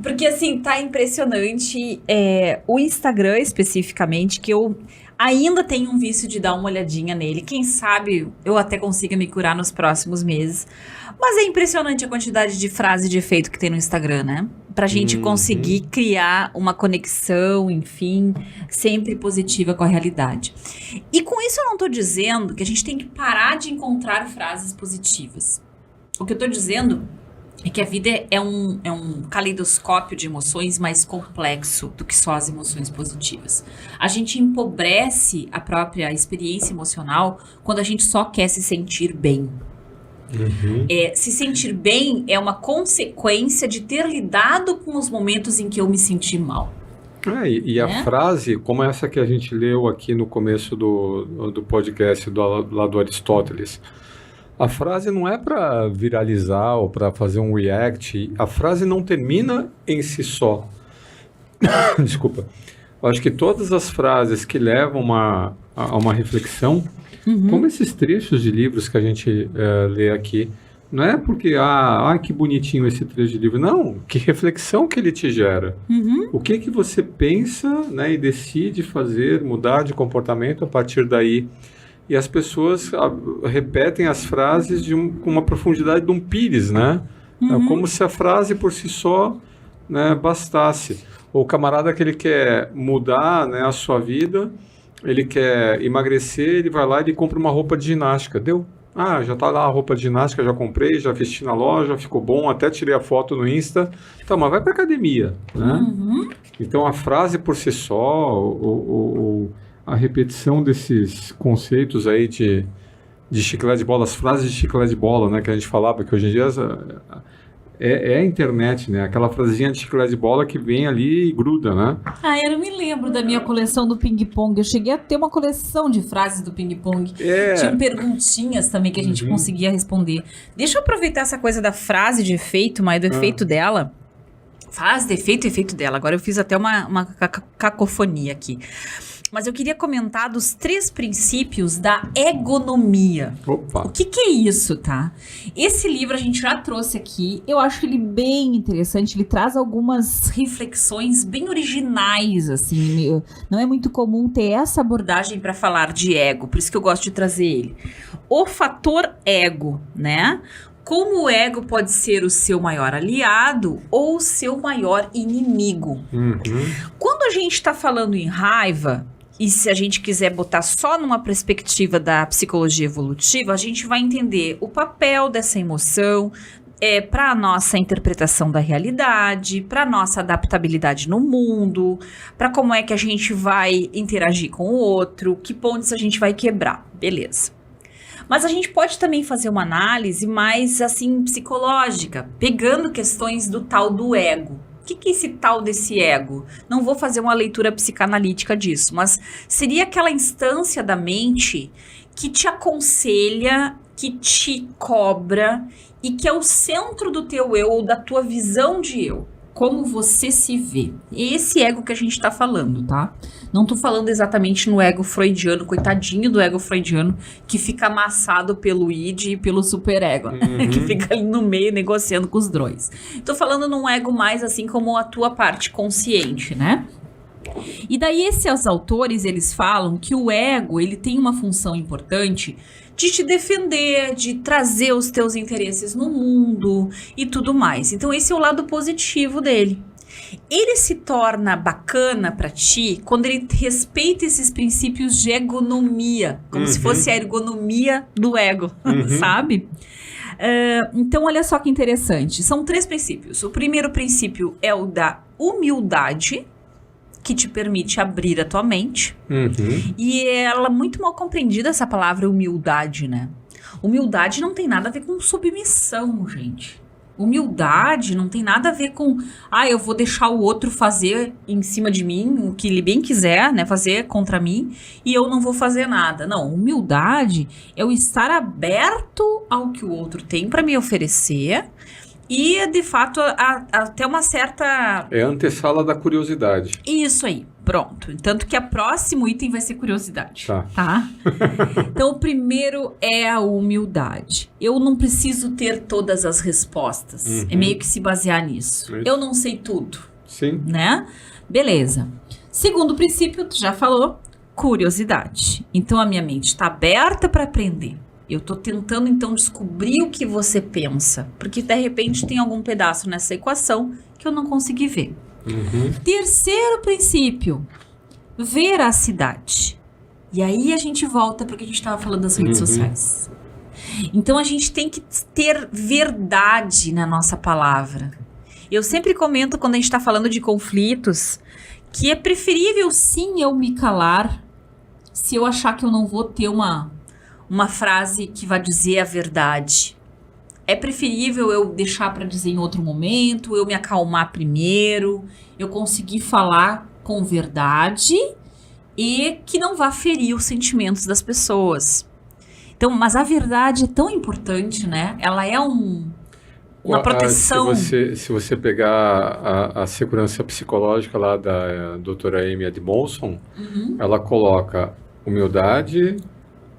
Porque, assim, tá impressionante. O Instagram, especificamente, que eu ainda tenho um vício de dar uma olhadinha nele. Quem sabe eu até consiga me curar nos próximos meses. Mas é impressionante a quantidade de frase de efeito que tem no Instagram, né? Pra gente conseguir criar uma conexão, enfim, sempre positiva com a realidade. E com isso eu não tô dizendo que a gente tem que parar de encontrar frases positivas. O que eu tô dizendo é que a vida é um caleidoscópio de emoções mais complexo do que só as emoções positivas. A gente empobrece a própria experiência emocional quando a gente só quer se sentir bem. Se sentir bem é uma consequência de ter lidado com os momentos em que eu me senti mal. E a frase, como essa que a gente leu aqui no começo do podcast lá do Aristóteles, a frase não é para viralizar ou para fazer um react. A frase não termina em si só. Desculpa. Eu acho que todas as frases que levam a uma reflexão, como esses trechos de livros que a gente lê aqui, não é porque, que bonitinho esse trecho de livro. Não, que reflexão que ele te gera. O que você pensa, né, e decide fazer, mudar de comportamento a partir daí. E as pessoas repetem as frases com uma profundidade de um pires, né? É como se a frase por si só, né, bastasse. O camarada que ele quer mudar, né, a sua vida, ele quer emagrecer, ele vai lá e ele compra uma roupa de ginástica. Deu? Já tá lá a roupa de ginástica, já comprei, já vesti na loja, ficou bom, até tirei a foto no Insta. Então, mas vai pra academia, né? Então, a frase por si só, a repetição desses conceitos aí de chiclete de bola, as frases de chiclete de bola, né, que a gente falava, que hoje em dia é a internet, né? Aquela frasezinha de chiclete de bola que vem ali e gruda, né? Eu não me lembro da minha coleção do ping-pong. Eu cheguei a ter uma coleção de frases do ping-pong. Tinha perguntinhas também que a gente conseguia responder. Deixa eu aproveitar essa coisa da frase de efeito, mas do efeito dela. Frase de efeito dela. Agora eu fiz até uma cacofonia aqui. Mas eu queria comentar dos 3 princípios da egonomia. Opa. O que é isso, tá? Esse livro a gente já trouxe aqui. Eu acho ele bem interessante. Ele traz algumas reflexões bem originais, assim. Não é muito comum ter essa abordagem para falar de ego. Por isso que eu gosto de trazer ele. O fator ego, né? Como o ego pode ser o seu maior aliado ou o seu maior inimigo. Quando a gente está falando em raiva, e se a gente quiser botar só numa perspectiva da psicologia evolutiva, a gente vai entender o papel dessa emoção para a nossa interpretação da realidade, para a nossa adaptabilidade no mundo, para como é que a gente vai interagir com o outro, que pontos a gente vai quebrar. Beleza. Mas a gente pode também fazer uma análise mais, assim, psicológica, pegando questões do tal do ego. O que é esse tal desse ego? Não vou fazer uma leitura psicanalítica disso, mas seria aquela instância da mente que te aconselha, que te cobra e que é o centro do teu eu ou da tua visão de eu. Como você se vê. Esse ego que a gente tá falando, tá? Não tô falando exatamente no ego freudiano, coitadinho do ego freudiano, que fica amassado pelo id e pelo superego, que fica ali no meio negociando com os droids. Tô falando num ego mais assim como a tua parte consciente, né? E daí esses autores, eles falam que o ego, ele tem uma função importante de te defender, de trazer os teus interesses no mundo e tudo mais. Então esse é o lado positivo dele. Ele se torna bacana pra ti quando ele respeita esses princípios de ergonomia, como se fosse a ergonomia do ego, sabe? Então olha só que interessante, são 3 princípios. O primeiro princípio é o da humildade, que te permite abrir a tua mente. E ela é muito mal compreendida, essa palavra humildade, né? Humildade não tem nada a ver com submissão, gente. Humildade não tem nada a ver com, eu vou deixar o outro fazer em cima de mim o que ele bem quiser, né, fazer contra mim, e eu não vou fazer nada. Não, humildade é o estar aberto ao que o outro tem para me oferecer e, de fato, até uma certa... É a antessala da curiosidade. Isso aí, pronto. Tanto que o próximo item vai ser curiosidade. Tá? Então, o primeiro é a humildade. Eu não preciso ter todas as respostas. Uhum. É meio que se basear nisso. Isso. Eu não sei tudo, Sim. né? Beleza. Segundo princípio, tu já falou, curiosidade. Então, a minha mente está aberta para aprender. Eu tô tentando, então, descobrir o que você pensa. Porque, de repente, tem algum pedaço nessa equação que eu não consegui ver. Uhum. Terceiro princípio, veracidade. E aí a gente volta para o que a gente estava falando das redes sociais. Então, a gente tem que ter verdade na nossa palavra. Eu sempre comento, quando a gente está falando de conflitos, que é preferível, sim, eu me calar se eu achar que eu não vou ter uma frase que vai dizer a verdade. É preferível eu deixar para dizer em outro momento, eu me acalmar primeiro, eu conseguir falar com verdade e que não vá ferir os sentimentos das pessoas. Então, mas a verdade é tão importante, né? Ela é uma proteção. Se você pegar a segurança psicológica lá da doutora Amy Edmondson, ela coloca humildade,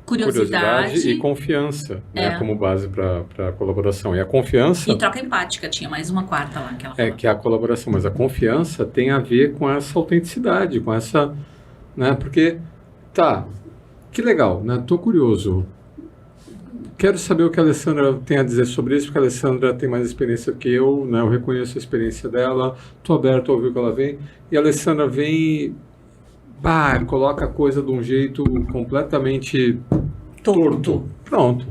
curiosidade e confiança, né, como base para a colaboração. E a confiança... E troca empática, tinha mais uma quarta lá que ela falou. Que é a colaboração, mas a confiança tem a ver com essa autenticidade, com essa... Né, porque, que legal, né, tô curioso. Quero saber o que a Alessandra tem a dizer sobre isso, porque a Alessandra tem mais experiência que eu, né, eu reconheço a experiência dela, tô aberto a ouvir o que ela vem, e a Alessandra vem... coloca a coisa de um jeito completamente torto. Pronto.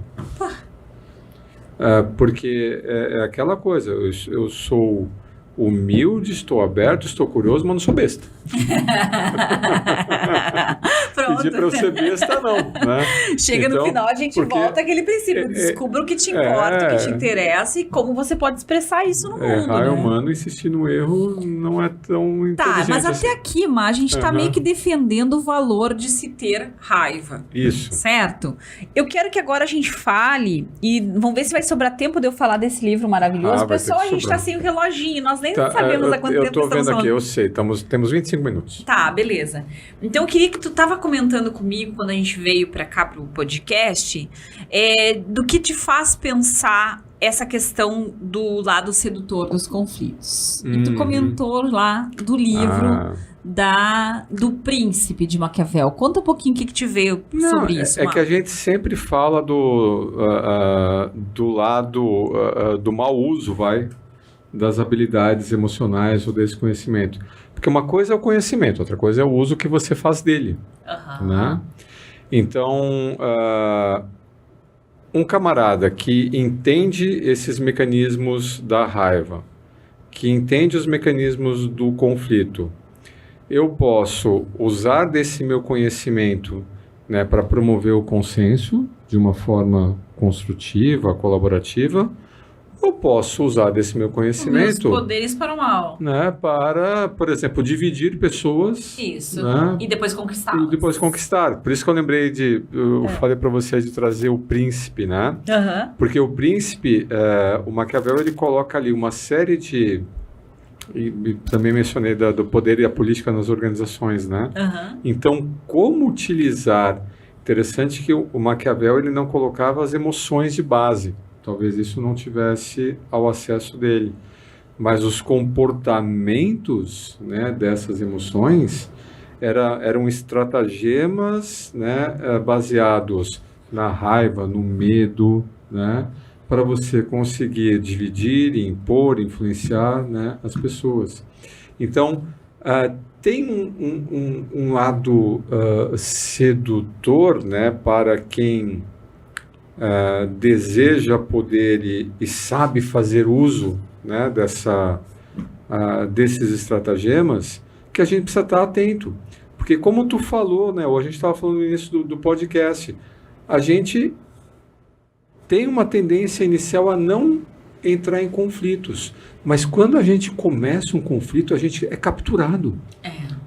Porque é aquela coisa, eu sou humilde, estou aberto, estou curioso, mas não sou besta. Pronto. Pedir para eu ser besta, não. Né? Chega no final, a gente volta àquele princípio. Descubra o que te importa, o que te interessa e como você pode expressar isso no mundo. Errar é humano, insistir no erro não é tão inteligente. Mas assim. até aqui, a gente está meio que defendendo o valor de se ter raiva. Isso. Certo? Eu quero que agora a gente fale, e vamos ver se vai sobrar tempo de eu falar desse livro maravilhoso. Pessoal, a gente está sem o reloginho, nós nem sabemos há quanto tempo estamos falando. Eu estou vendo aqui, eu sei, temos 25 minutos. Tá, beleza. Então eu queria que tu tava comentando comigo quando a gente veio para cá pro podcast, do que te faz pensar essa questão do lado sedutor dos conflitos. E tu comentou lá do livro do Príncipe de Maquiavel. Conta um pouquinho o que te veio sobre isso. É que a gente sempre fala do lado do mau uso, das habilidades emocionais ou desse conhecimento. Porque uma coisa é o conhecimento, outra coisa é o uso que você faz dele. Né? Então, um camarada que entende esses mecanismos da raiva, que entende os mecanismos do conflito, eu posso usar desse meu conhecimento, né, para promover o consenso de uma forma construtiva, colaborativa, eu posso usar desse meu conhecimento... Meus poderes para o mal. Né, para, por exemplo, dividir pessoas... Isso. Né, e depois conquistar. Por isso que eu lembrei eu falei para você de trazer o príncipe, né? Porque o príncipe, o Maquiavel, ele coloca ali uma série de... E também mencionei do poder e a política nas organizações, né? Então, como utilizar... Interessante que o Maquiavel, ele não colocava as emoções de base. Talvez isso não tivesse ao acesso dele. Mas os comportamentos, né, dessas emoções eram estratagemas, né, baseados na raiva, no medo, né, para você conseguir dividir, impor, influenciar, né, as pessoas. Então, tem um lado sedutor, né, para quem... deseja poder e sabe fazer uso, né, desses estratagemas, que a gente precisa estar atento. Porque como tu falou, né, ou a gente estava falando no início do podcast, a gente tem uma tendência inicial a não entrar em conflitos. Mas quando a gente começa um conflito, a gente é capturado.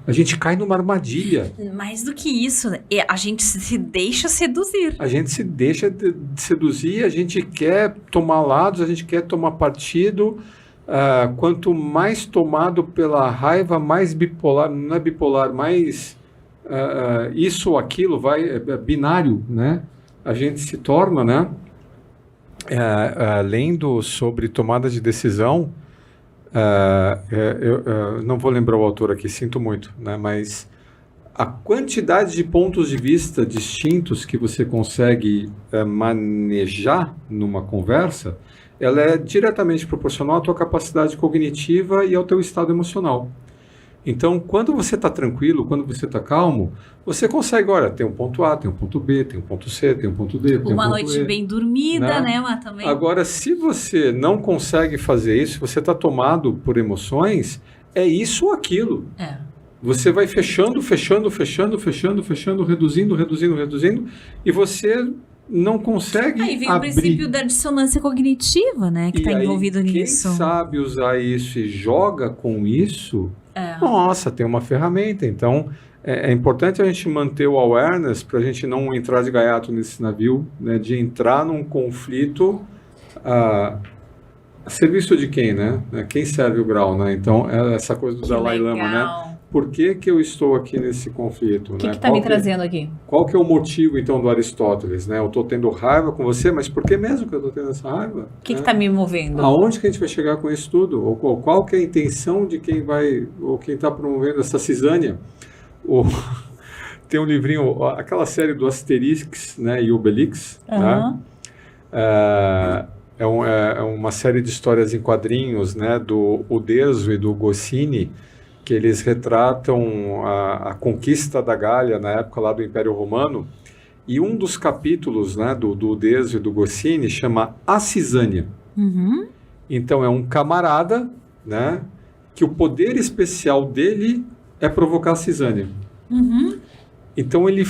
A gente cai numa armadilha. Mais do que isso, a gente se deixa seduzir. A gente se deixa seduzir, a gente quer tomar lados, a gente quer tomar partido. Quanto mais tomado pela raiva, mais bipolar, não é bipolar, mais isso ou aquilo, binário, né? A gente se torna, né? Lendo sobre tomada de decisão, eu não vou lembrar o autor aqui, sinto muito, né? Mas a quantidade de pontos de vista distintos que você consegue manejar numa conversa, ela é diretamente proporcional à tua capacidade cognitiva e ao teu estado emocional. Então, quando você está tranquilo, quando você está calmo, você consegue, olha, tem um ponto A, tem um ponto B, tem um ponto C, tem um ponto D, tem um ponto E. Uma noite bem dormida, né, mas também... Agora, se você não consegue fazer isso, você está tomado por emoções, é isso ou aquilo. Você vai fechando, reduzindo, e você não consegue Aí vem o princípio da dissonância cognitiva, né, que está envolvido nisso. Quem sabe usar isso e joga com isso, nossa, tem uma ferramenta. Então, é importante a gente manter o awareness para a gente não entrar de gaiato nesse navio, né, de entrar num conflito a serviço de quem, né? Quem serve o grau, né? Então, essa coisa do Dalai Lama, né? Por que eu estou aqui nesse conflito? O que está me trazendo aqui? Qual que é o motivo, então, do Aristóteles? Né? Eu estou tendo raiva com você, mas por que mesmo que eu estou tendo essa raiva? O que está me movendo? Aonde que a gente vai chegar com isso tudo? Ou qual que é a intenção de quem vai, ou quem está promovendo essa cisânia? Tem um livrinho, aquela série do Asterix, né, e Obelix, né? É uma série de histórias em quadrinhos, né, do Uderzo e do Goscinny, que eles retratam a conquista da Gália na época lá do Império Romano, e um dos capítulos, né, do Uderzo e do Goscinny chama A Cisânia. Então é um camarada, né, que o poder especial dele é provocar a cisânia. Então ele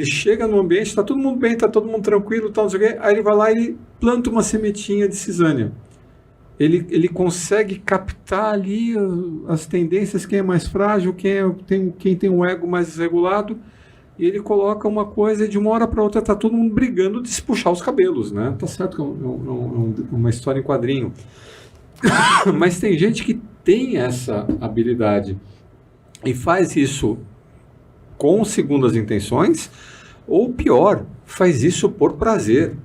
chega no ambiente, está todo mundo bem, está todo mundo tranquilo, tal, não sei o quê, aí ele vai lá e ele planta uma sementinha de cisânia. Ele consegue captar ali as tendências, quem é mais frágil, quem tem um ego mais desregulado, e ele coloca uma coisa e de uma hora para outra está todo mundo brigando de se puxar os cabelos, né? Tá certo que é uma história em quadrinho. Mas tem gente que tem essa habilidade e faz isso com segundas intenções, ou pior, faz isso por prazer.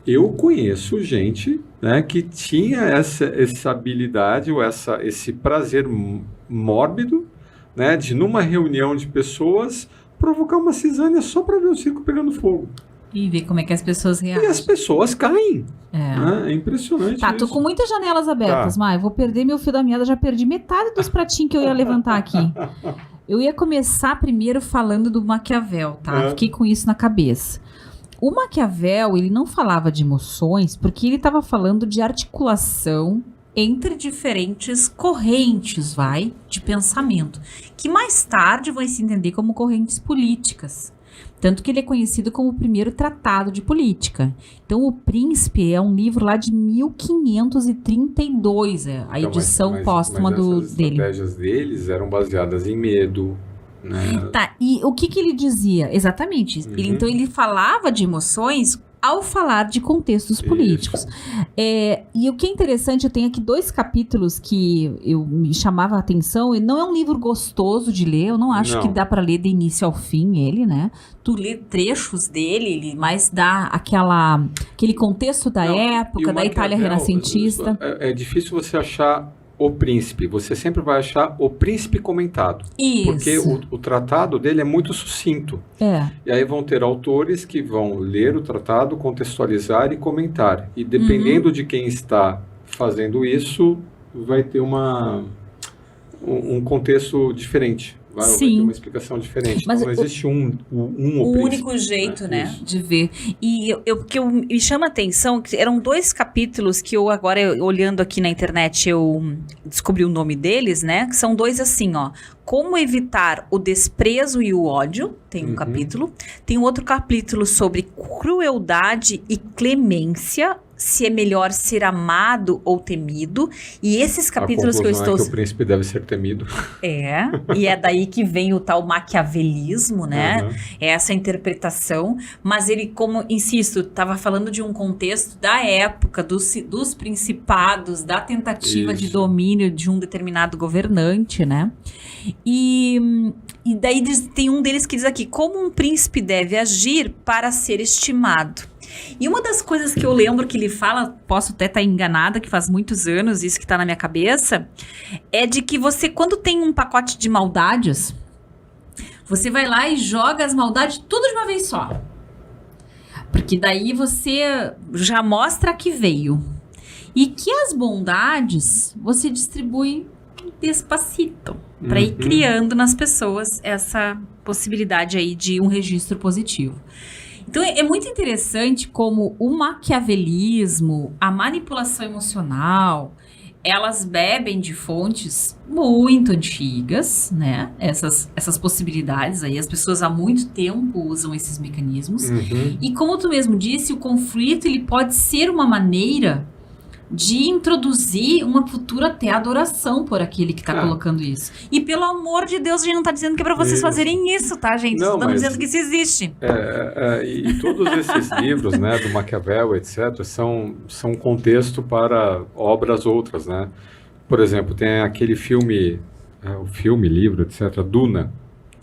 Eu conheço gente, né, que tinha essa habilidade ou esse prazer mórbido, né, de numa reunião de pessoas provocar uma cisânia só para ver o circo pegando fogo. E ver como é que as pessoas reagem. E as pessoas caem. É impressionante. Tá, tô com muitas janelas abertas, Mai. Vou perder meu fio da meada, já perdi metade dos pratinhos que eu ia levantar aqui. Eu ia começar primeiro falando do Maquiavel, tá? Fiquei com isso na cabeça. O Maquiavel, ele não falava de emoções porque ele estava falando de articulação entre diferentes correntes, de pensamento, que mais tarde vão se entender como correntes políticas. Tanto que ele é conhecido como o primeiro tratado de política. Então, O Príncipe é um livro lá de 1532, a edição póstuma dele. As estratégias deles eram baseadas em medo, né? Tá, e o que ele dizia? Exatamente. Então, ele falava de emoções ao falar de contextos políticos. E o que é interessante, eu tenho aqui 2 capítulos que me chamava a atenção, e não é um livro gostoso de ler, eu não acho que dá para ler de início ao fim ele, né? Tu lê trechos dele, ele mais dá aquele contexto da época, da Itália renascentista. É difícil você achar O Príncipe, você sempre vai achar O Príncipe comentado. Isso. Porque o tratado dele é muito sucinto. E aí vão ter autores que vão ler o tratado, contextualizar e comentar. E dependendo de quem está fazendo isso, vai ter um contexto diferente. Vai ter uma explicação diferente. Mas não existe um único jeito, né, de ver. E o que me chama a atenção, que eram 2 capítulos que eu agora, olhando aqui na internet, eu descobri o nome deles, né, que são 2 assim, Como evitar o desprezo e o ódio, tem um capítulo. Tem outro capítulo sobre crueldade e clemência, se é melhor ser amado ou temido. E esses capítulos que eu estou... é que o príncipe deve ser temido. E é daí que vem o tal maquiavelismo, né? É essa interpretação. Mas ele, como, insisto, estava falando de um contexto da época, dos principados, da tentativa de domínio de um determinado governante, né? E daí tem um deles que diz aqui, como um príncipe deve agir para ser estimado. E uma das coisas que eu lembro que ele fala, posso até estar enganada, que faz muitos anos, isso que está na minha cabeça, é de que você, quando tem um pacote de maldades, você vai lá e joga as maldades tudo de uma vez só. Porque daí você já mostra que veio. E que as bondades você distribui despacito, para ir criando nas pessoas essa possibilidade aí de um registro positivo. Então é muito interessante como o maquiavelismo, a manipulação emocional, elas bebem de fontes muito antigas, né? Essas possibilidades aí, as pessoas há muito tempo usam esses mecanismos. E como tu mesmo disse, o conflito ele pode ser uma maneira de introduzir uma futura até adoração por aquele que tá colocando isso. E pelo amor de Deus, a gente não tá dizendo que é pra vocês fazerem isso, tá, gente? Não, estamos dizendo que isso existe. E todos esses livros, né, do Maquiavel, etc., são contexto para obras outras, né? Por exemplo, tem aquele filme, livro, etc., Duna.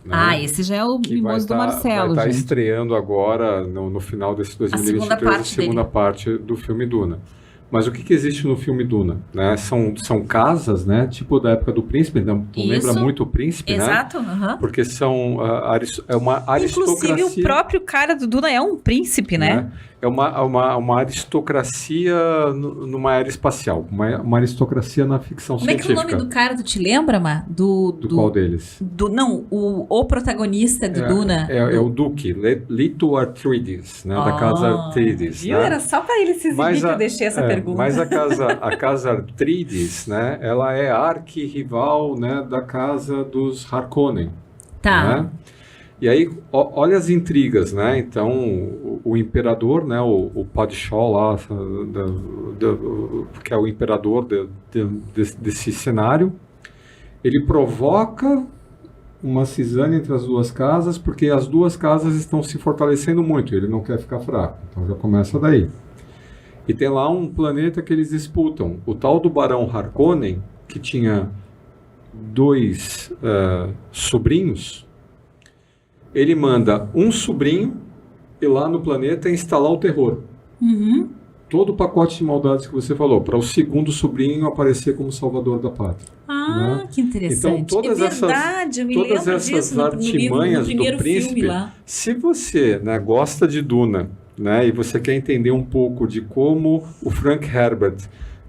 Né? Esse já é o Mimoso do Marcelo, vai estar estreando agora, no final desse 2023, a segunda parte do filme Duna. Mas o que existe no filme Duna? Né? São casas, né? Tipo da época do Príncipe, então, lembra muito o Príncipe, exato, né? Porque é uma aristocracia... Inclusive o próprio cara do Duna é um príncipe, né? É uma aristocracia numa era espacial, uma aristocracia na ficção científica. Como é que é o nome do cara, tu te lembra, Má? Do qual deles? O protagonista do Duna. É o Duque, Leto Atreides, né? Da casa Atreides. Viu? Né? Era só para ele se exibir que eu deixei essa pergunta. Mas a casa Atreides, né? Ela é arqui-rival, né? Da casa dos Harkonnen. Tá. Né? E aí, olha as intrigas, né? Então, o imperador, né? O Padishah lá, que é o imperador desse cenário, ele provoca uma cisânia entre as duas casas, porque as duas casas estão se fortalecendo muito, ele não quer ficar fraco. Então, já começa daí. E tem lá um planeta que eles disputam. O tal do Barão Harkonnen, que tinha 2 sobrinhos, ele manda um sobrinho ir lá no planeta instalar o terror. Todo o pacote de maldades que você falou, para o segundo sobrinho aparecer como salvador da pátria. Né? Que interessante. Então, todas essas artimanhas do príncipe, se você, né, gosta de Duna, né, e você quer entender um pouco de como o Frank Herbert,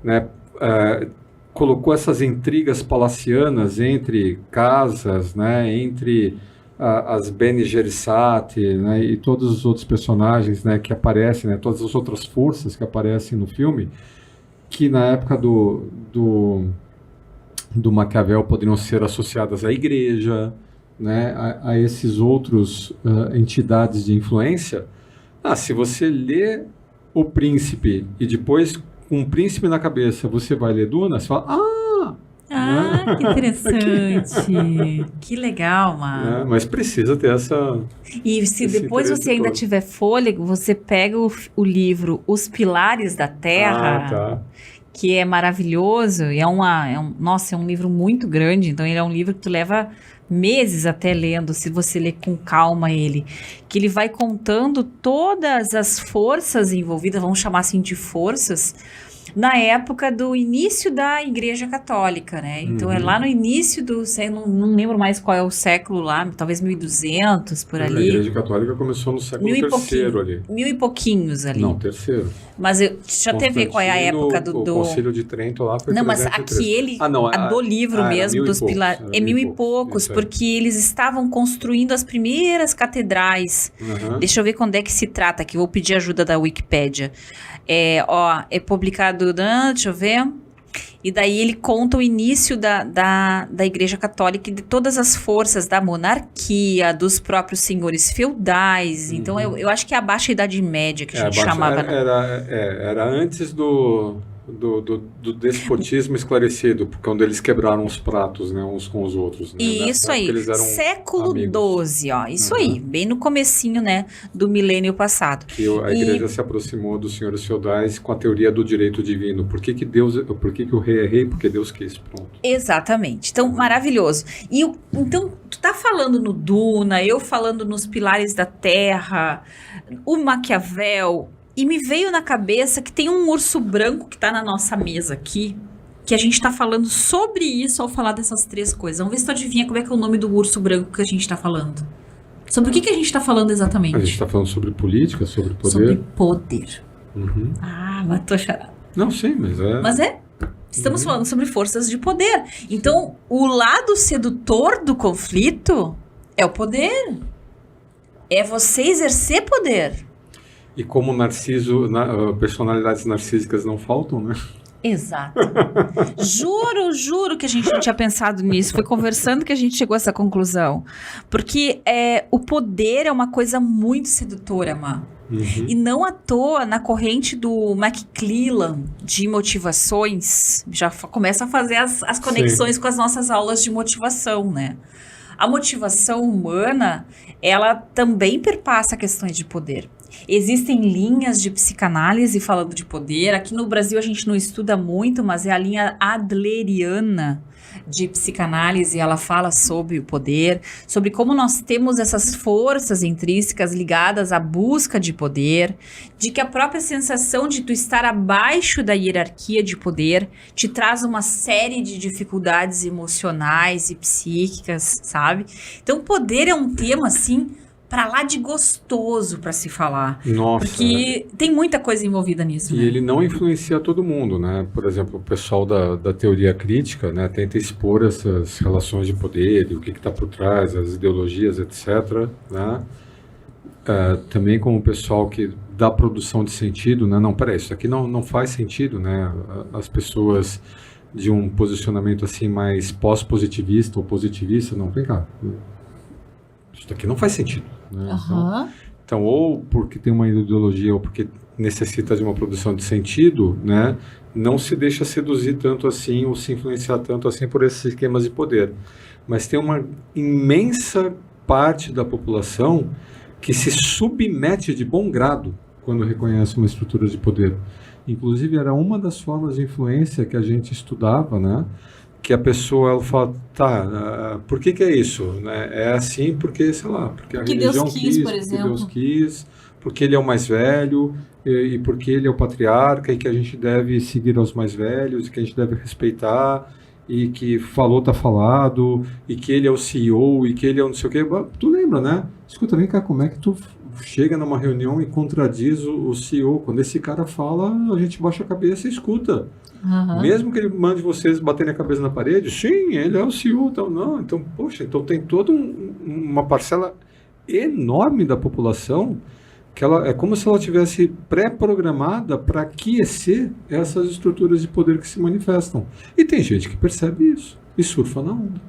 né, colocou essas intrigas palacianas entre casas, né, entre as Bene Gesserit, né, e todos os outros personagens, né, que aparecem, né, todas as outras forças que aparecem no filme, que na época do Maquiavel poderiam ser associadas à igreja, né, a esses outros entidades de influência. Se você lê O Príncipe e depois, com o Príncipe na cabeça, você vai ler Duna, você fala, que interessante. Que legal, mano. Mas precisa ter essa... E se depois você ainda tiver fôlego, você pega o livro Os Pilares da Terra, que é maravilhoso. E é um livro muito grande, então ele é um livro que tu leva meses até lendo, se você ler com calma ele, que ele vai contando todas as forças envolvidas, vamos chamar assim de forças, na época do início da Igreja Católica, né? Então, é lá no início do século, não lembro mais qual é o século lá, talvez 1200, por ali. A Igreja Católica começou no século terceiro ali. 1000 e pouquinhos ali. Não, terceiro. Mas deixa eu até ver qual é a época do... O Concílio de Trento lá foi 303. Não, mas aquele, do livro mesmo, dos pilares, é 1000 e poucos, porque eles estavam construindo as primeiras catedrais. Deixa eu ver quando é que se trata, que eu vou pedir ajuda da Wikipédia. É publicado, deixa eu ver, E daí ele conta o início da Igreja Católica e de todas as forças da monarquia, dos próprios senhores feudais. Então, eu acho que é a Baixa Idade Média que a gente chamava. Era antes do despotismo esclarecido, quando eles quebraram os pratos, né, uns com os outros. Né? Isso aí, século XII, ó, isso aí, bem no comecinho, né, do milênio passado. E a igreja se aproximou dos senhores feudais com a teoria do direito divino. Por que o rei é rei? Porque Deus quis, pronto. Exatamente, então maravilhoso. Então, tu tá falando no Duna, eu falando nos Pilares da Terra, o Maquiavel... E me veio na cabeça que tem um urso branco que tá na nossa mesa aqui, que a gente tá falando sobre isso ao falar dessas 3 coisas. Vamos ver se tu adivinha como é que é o nome do urso branco que a gente tá falando. Sobre o que a gente tá falando exatamente? A gente tá falando sobre política, sobre poder? Sobre poder. Uhum. Matou a charada. Não, sim, mas é... Mas é. Estamos falando sobre forças de poder. Então, o lado sedutor do conflito é o poder. É você exercer poder. E como personalidades narcísicas não faltam, né? Exato. Juro que a gente não tinha pensado nisso. Foi conversando que a gente chegou a essa conclusão. Porque o poder é uma coisa muito sedutora, Má. E não à toa, na corrente do McClellan de motivações, já começa a fazer as conexões com as nossas aulas de motivação, né? A motivação humana, ela também perpassa questões de poder. Existem linhas de psicanálise falando de poder. Aqui no Brasil a gente não estuda muito, mas é a linha adleriana de psicanálise. Ela fala sobre o poder, sobre como nós temos essas forças intrínsecas ligadas à busca de poder, de que a própria sensação de tu estar abaixo da hierarquia de poder te traz uma série de dificuldades emocionais e psíquicas, sabe? Então, poder é um tema, assim, pra lá de gostoso pra se falar. Nossa. Porque tem muita coisa envolvida nisso, né? E ele não influencia todo mundo, né? Por exemplo, o pessoal da teoria crítica, né, tenta expor essas relações de poder e o que está por trás, as ideologias, etc., né? Também como o pessoal que dá produção de sentido, né? Não, peraí, isso aqui não faz sentido, né? As pessoas de um posicionamento assim mais pós-positivista ou positivista, não, vem cá, isso aqui não faz sentido. Né? Então, ou porque tem uma ideologia ou porque necessita de uma produção de sentido, né, não se deixa seduzir tanto assim ou se influenciar tanto assim por esses esquemas de poder. Mas tem uma imensa parte da população que se submete de bom grado quando reconhece uma estrutura de poder. Inclusive, era uma das formas de influência que a gente estudava, né? Que a pessoa, ela fala, por que é isso? Né? É assim porque, sei lá, porque a religião quis, por exemplo. Deus quis, porque ele é o mais velho, e porque ele é o patriarca, e que a gente deve seguir aos mais velhos, e que a gente deve respeitar, e que falou, tá falado, e que ele é o CEO, e que ele é o não sei o quê. Tu lembra, né? Escuta, vem cá, como é que tu chega numa reunião e contradiz o CEO? Quando esse cara fala, a gente baixa a cabeça e escuta. Mesmo que ele mande vocês baterem a cabeça na parede, sim, ele é o CEO, então não, então, poxa, então tem toda uma parcela enorme da população que ela é como se ela tivesse pré-programada para aquecer essas estruturas de poder que se manifestam. E tem gente que percebe isso e surfa na onda.